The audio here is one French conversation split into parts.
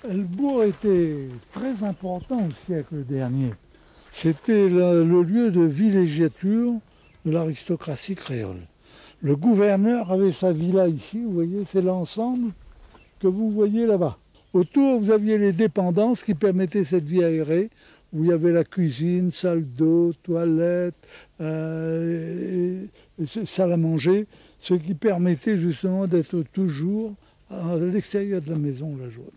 Helbourg était très important au siècle dernier. C'était le lieu de villégiature de l'aristocratie créole. Le gouverneur avait sa villa ici, vous voyez, c'est l'ensemble que vous voyez là-bas. Autour, vous aviez les dépendances qui permettaient cette vie aérée, où il y avait la cuisine, salle d'eau, toilette, salle à manger, ce qui permettait justement d'être toujours à l'extérieur de la maison la journée.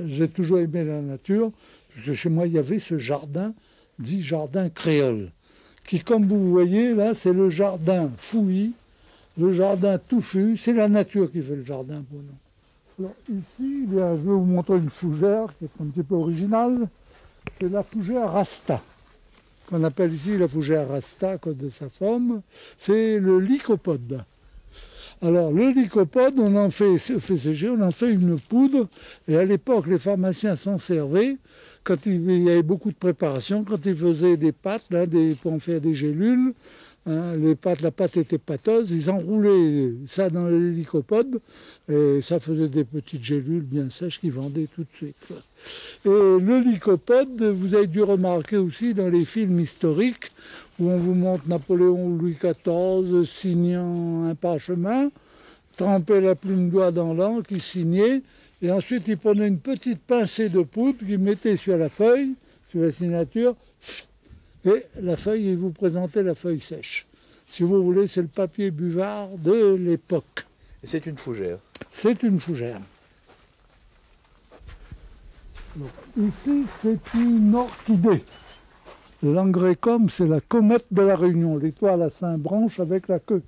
J'ai toujours aimé la nature, parce que chez moi, il y avait ce jardin, dit jardin créole, qui, comme vous voyez, là, c'est le jardin fouillis, le jardin touffu, c'est la nature qui fait le jardin pour nous. Alors ici, je vais vous montrer une fougère qui est un petit peu originale. C'est la fougère rasta, qu'on appelle ici la fougère rasta à cause de sa forme. C'est le lycopode. Alors le lycopode, on en fait sécher, on en fait une poudre. Et à l'époque, les pharmaciens s'en servaient. Quand il y avait beaucoup de préparation, quand ils faisaient des pâtes, là, pour en faire des gélules, hein, la pâte était pâteuse, ils enroulaient ça dans le lycopode et ça faisait des petites gélules bien sèches qu'ils vendaient tout de suite. Et le lycopode, vous avez dû remarquer aussi dans les films historiques où on vous montre Napoléon ou Louis XIV signant un parchemin, trempait la plume doigt dans l'encre, il signait, et ensuite il prenait une petite pincée de poudre qu'il mettait sur la feuille, sur la signature, et la feuille, il vous présentait la feuille sèche. Si vous voulez, c'est le papier buvard de l'époque. Et c'est une fougère? C'est une fougère. Donc, ici, c'est une orchidée. L'angrécum, c'est la comète de la Réunion, l'étoile à 5 branches avec la queue.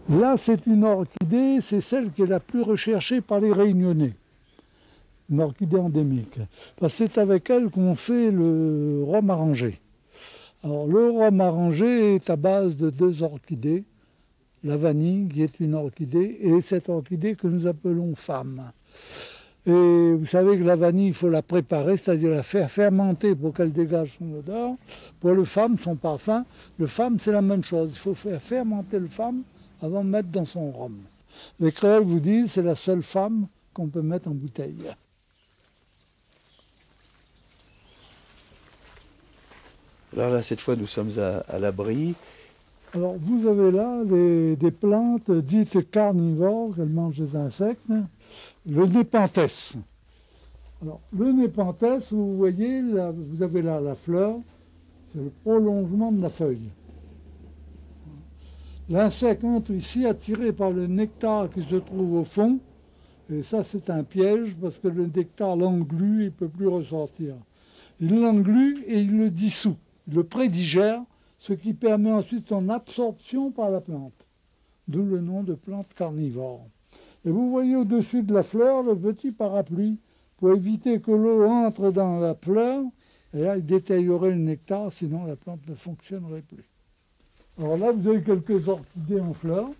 Là, c'est une orchidée, c'est celle qui est la plus recherchée par les Réunionnais. Une orchidée endémique. Parce que c'est avec elle qu'on fait le rhum arrangé. Alors, le rhum arrangé est à base de 2 orchidées. La vanille, qui est une orchidée, et cette orchidée que nous appelons femme. Et vous savez que la vanille, il faut la préparer, c'est-à-dire la faire fermenter pour qu'elle dégage son odeur. Pour le femme, son parfum, le femme, c'est la même chose. Il faut faire fermenter le femme avant de mettre dans son rhum. Les créoles vous disent que c'est la seule femme qu'on peut mettre en bouteille. Alors là, cette fois, nous sommes à l'abri. Alors, vous avez là des plantes dites carnivores, qu'elles mangent des insectes. Le népenthès. Alors, le népenthès, vous voyez, là, vous avez là la fleur, c'est le prolongement de la feuille. L'insecte entre ici attiré par le nectar qui se trouve au fond, et ça c'est un piège parce que le nectar l'englue, il ne peut plus ressortir. Il l'englue et il le dissout, il le prédigère, ce qui permet ensuite son absorption par la plante, d'où le nom de plante carnivore. Et vous voyez au-dessus de la fleur le petit parapluie pour éviter que l'eau entre dans la fleur et là, il détériorerait le nectar, sinon la plante ne fonctionnerait plus. Alors là, vous avez quelques orchidées en fleurs,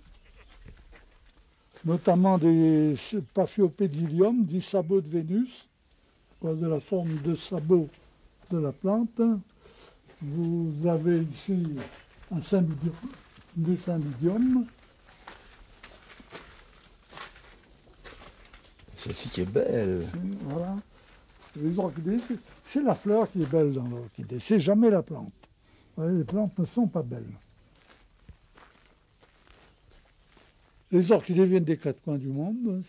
notamment des Paphiopédilium, des sabots de Vénus, de la forme de sabot de la plante. Vous avez ici un cymbidium, des cymbidiums. Celle-ci qui est belle. Voilà. Les orchidées, c'est la fleur qui est belle dans l'orchidée, c'est jamais la plante. Vous voyez, les plantes ne sont pas belles. Les orchidées viennent des 4 coins du monde.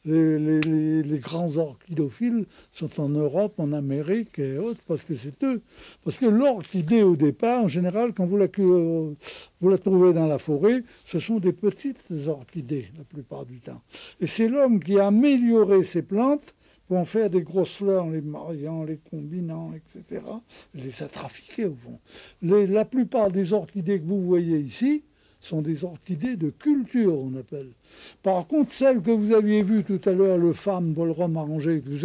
Les grands orchidophiles sont en Europe, en Amérique et autres, parce que c'est eux. Parce que l'orchidée, au départ, en général, quand vous la trouvez dans la forêt, ce sont des petites orchidées, la plupart du temps. Et c'est l'homme qui a amélioré ces plantes pour en faire des grosses fleurs, en les mariant, les combinant, etc. Il les a trafiquées, au fond. La plupart des orchidées que vous voyez ici, sont des orchidées de culture, on appelle. Par contre, celles que vous aviez vues tout à l'heure, le femme, le rhum arrangé, tout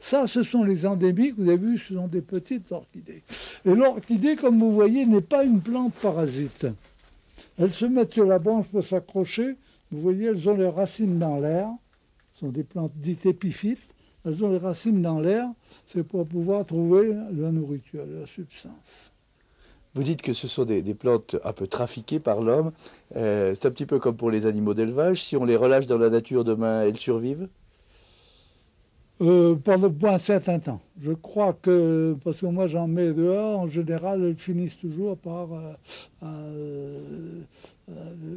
ça, ce sont les endémiques, vous avez vu, ce sont des petites orchidées. Et l'orchidée, comme vous voyez, n'est pas une plante parasite. Elles se mettent sur la branche pour s'accrocher. Vous voyez, elles ont les racines dans l'air. Ce sont des plantes dites épiphytes. Elles ont les racines dans l'air. C'est pour pouvoir trouver la nourriture, la substance. Vous dites que ce sont des plantes un peu trafiquées par l'homme. C'est un petit peu comme pour les animaux d'élevage. Si on les relâche dans la nature demain, elles survivent? Pour un certain temps. Je crois que, parce que moi j'en mets dehors, en général elles finissent toujours par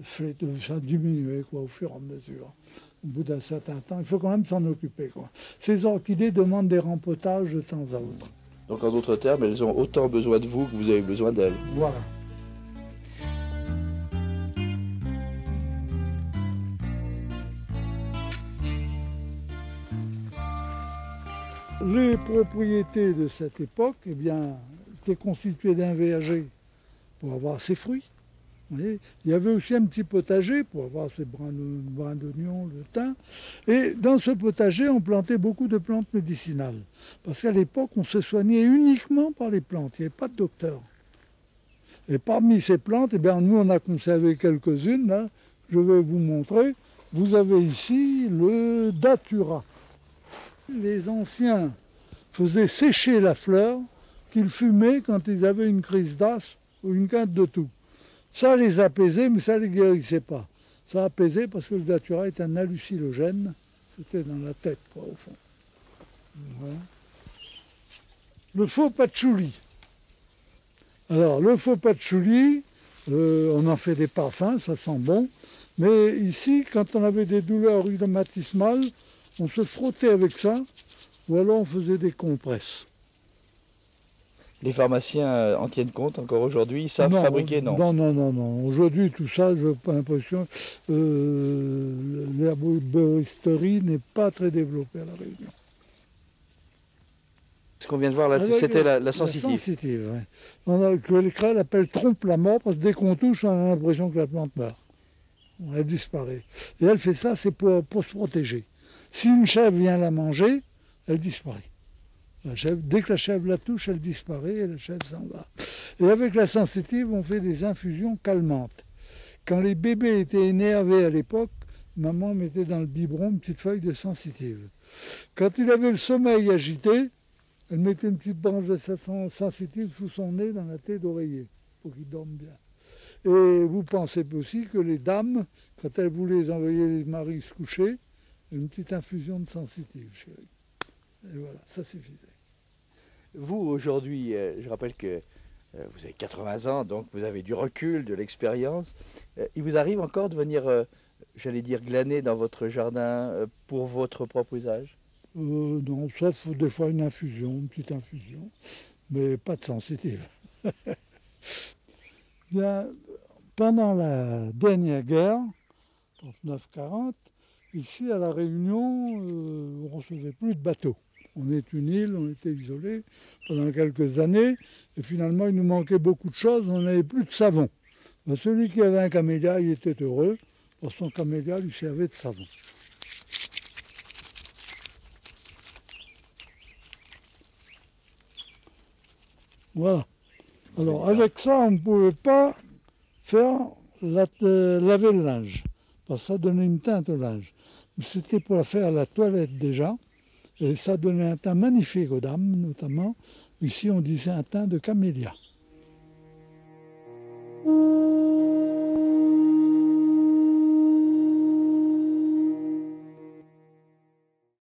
ça diminuer quoi, au fur et à mesure. Au bout d'un certain temps, il faut quand même s'en occuper, quoi. Ces orchidées demandent des rempotages de temps à autre. Donc en d'autres termes, elles ont autant besoin de vous que vous avez besoin d'elles. Voilà. Les propriétés de cette époque, eh bien, étaient constituées d'un verger pour avoir ses fruits. Vous voyez, il y avait aussi un petit potager pour avoir ses brins d'oignon, le thym. Et dans ce potager, on plantait beaucoup de plantes médicinales. Parce qu'à l'époque, on se soignait uniquement par les plantes. Il n'y avait pas de docteur. Et parmi ces plantes, eh bien, nous, on a conservé quelques-unes. Là, je vais vous montrer. Vous avez ici le datura. Les anciens faisaient sécher la fleur qu'ils fumaient quand ils avaient une crise d'asthme ou une quinte de toux. Ça les apaisait, mais ça ne les guérissait pas. Ça apaisait parce que le datura est un hallucinogène. C'était dans la tête, quoi, au fond. Voilà. Le faux patchouli. Alors, le faux patchouli, on en fait des parfums, ça sent bon. Mais ici, quand on avait des douleurs rhumatismales, on se frottait avec ça, ou alors on faisait des compresses. Les pharmaciens en tiennent compte encore aujourd'hui? Ils savent fabriquer? Non. Aujourd'hui, tout ça, j'ai pas l'impression. L'herboristerie n'est pas très développée à La Réunion. Ce qu'on vient de voir là, c'était la sensitive. La sensitive, oui. Que les crêles appellent trompe la mort, parce que dès qu'on touche, on a l'impression que la plante meurt. Elle disparaît. Et elle fait ça, c'est pour se protéger. Si une chèvre vient la manger, elle disparaît. La chèvre, dès que la chèvre la touche, elle disparaît et la chèvre s'en va. Et avec la sensitive, on fait des infusions calmantes. Quand les bébés étaient énervés à l'époque, maman mettait dans le biberon une petite feuille de sensitive. Quand il avait le sommeil agité, elle mettait une petite branche de sensitive sous son nez dans la tête d'oreiller pour qu'il dorme bien. Et vous pensez aussi que les dames, quand elles voulaient envoyer les maris se coucher, une petite infusion de sensitive, chérie. Et voilà, ça suffisait. Vous, aujourd'hui, je rappelle que vous avez 80 ans, donc vous avez du recul, de l'expérience. Il vous arrive encore de venir, j'allais dire, glaner dans votre jardin pour votre propre usage? Non, sauf des fois une petite infusion, mais pas de sensitive. Bien, pendant la dernière guerre, 39-40, ici à La Réunion, on ne recevait plus de bateaux. On est une île, on était isolés pendant quelques années, et finalement il nous manquait beaucoup de choses, on n'avait plus de savon. Ben, celui qui avait un camélia, il était heureux, parce que son camélia lui servait de savon. Voilà. Alors avec ça, on ne pouvait pas faire laver le linge, parce que ça donnait une teinte au linge. C'était pour faire la toilette déjà, et ça donnait un teint magnifique aux dames, notamment. Ici, on disait un teint de camélia.